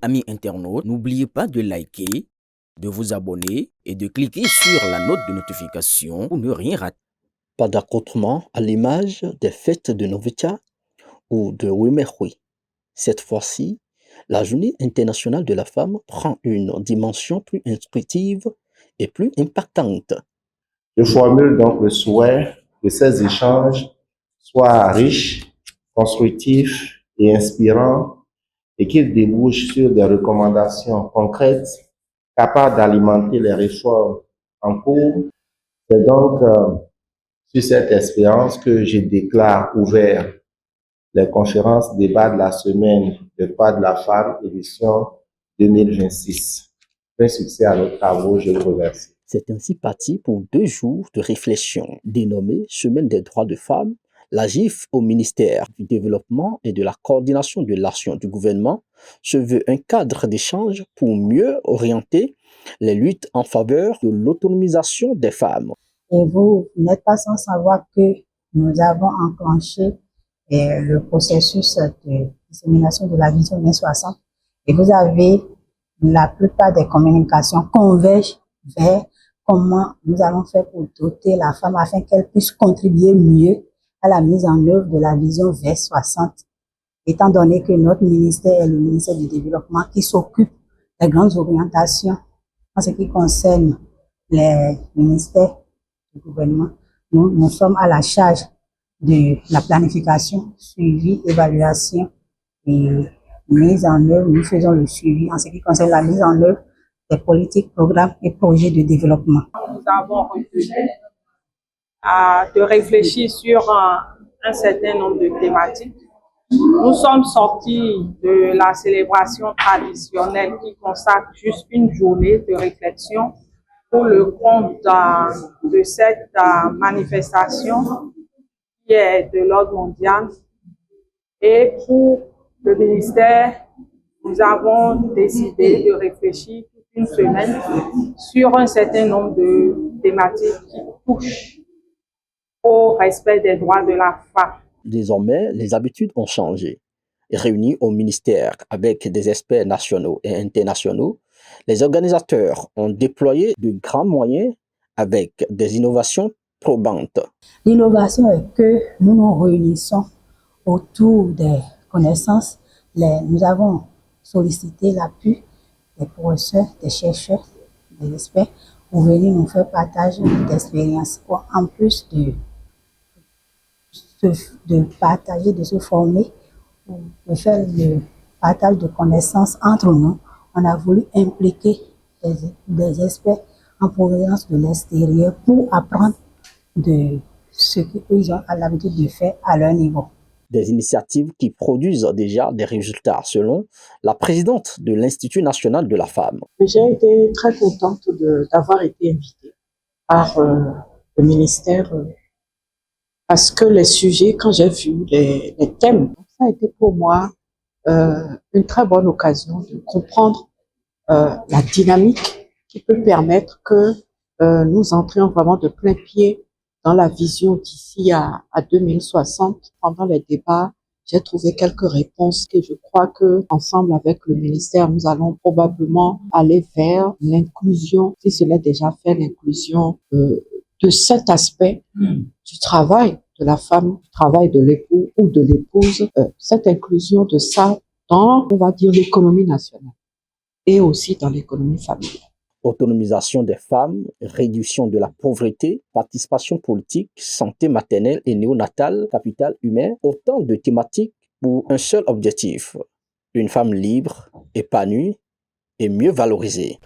Amis internautes, n'oubliez pas de liker, de vous abonner et de cliquer sur la note de notification pour ne rien rater. Pas d'accoutrement à l'image des fêtes de Novetia ou de Wimehwe. Cette fois-ci, la Journée internationale de la femme prend une dimension plus instructive et plus impactante. Je formule donc le souhait que ces échanges soient riches, constructifs et inspirants et qu'ils débouchent sur des recommandations concrètes capables d'alimenter les réformes en cours. C'est donc sur cette espérance que je déclare ouvert les conférences débats de la semaine de droits de la femme édition 2026. Plein succès à nos travaux, je vous remercie. C'est ainsi parti pour 2 jours de réflexion dénommée Semaine des droits de femmes. La GIF au ministère du Développement et de la Coordination de l'action du gouvernement se veut un cadre d'échange pour mieux orienter les luttes en faveur de l'autonomisation des femmes. Et vous n'êtes pas sans savoir que nous avons enclenché le processus de dissémination de la vision 2060 et vous avez la plupart des communications convergent vers comment nous allons faire pour doter la femme afin qu'elle puisse contribuer mieux à la mise en œuvre de la vision 2060, étant donné que notre ministère est le ministère du Développement qui s'occupe des grandes orientations en ce qui concerne les ministères du gouvernement. Nous sommes à la charge de la planification, suivi, évaluation et mise en œuvre. Nous faisons le suivi en ce qui concerne la mise en œuvre des politiques, programmes et projets de développement. Nous avons retenu de réfléchir sur un certain nombre de thématiques. Nous sommes sortis de la célébration traditionnelle qui consacre juste une journée de réflexion pour le compte de cette manifestation qui est de l'ordre mondial. Et pour le ministère, nous avons décidé de réfléchir toute une semaine sur un certain nombre de thématiques qui touchent au respect des droits de la femme. Désormais, les habitudes ont changé. Réunis au ministère avec des experts nationaux et internationaux, les organisateurs ont déployé de grands moyens avec des innovations probantes. L'innovation est que nous nous réunissons autour des connaissances. Nous avons sollicité l'appui des professeurs, des chercheurs, des experts pour venir nous faire partage d'expériences. En plus de partager, de se former, de faire le partage de connaissances entre nous, on a voulu impliquer des experts en provenance de l'extérieur pour apprendre de ce qu'ils ont l'habitude de faire à leur niveau. Des initiatives qui produisent déjà des résultats selon la présidente de l'Institut national de la femme. J'ai été très contente d'avoir été invitée par le ministère parce que les sujets, quand j'ai vu les thèmes, ça a été pour moi une très bonne occasion de comprendre la dynamique qui peut permettre que nous entrions vraiment de plein pied dans la vision d'ici à 2060. Pendant les débats, j'ai trouvé quelques réponses et je crois que ensemble avec le ministère, nous allons probablement aller vers l'inclusion, si ce n'est déjà fait, l'inclusion de cet aspect du travail de la femme, du travail de l'époux ou de l'épouse, cette inclusion de ça dans, on va dire, l'économie nationale et aussi dans l'économie familiale. Autonomisation des femmes, réduction de la pauvreté, participation politique, santé maternelle et néonatale, capital humain, autant de thématiques pour un seul objectif, une femme libre, épanouie et mieux valorisée.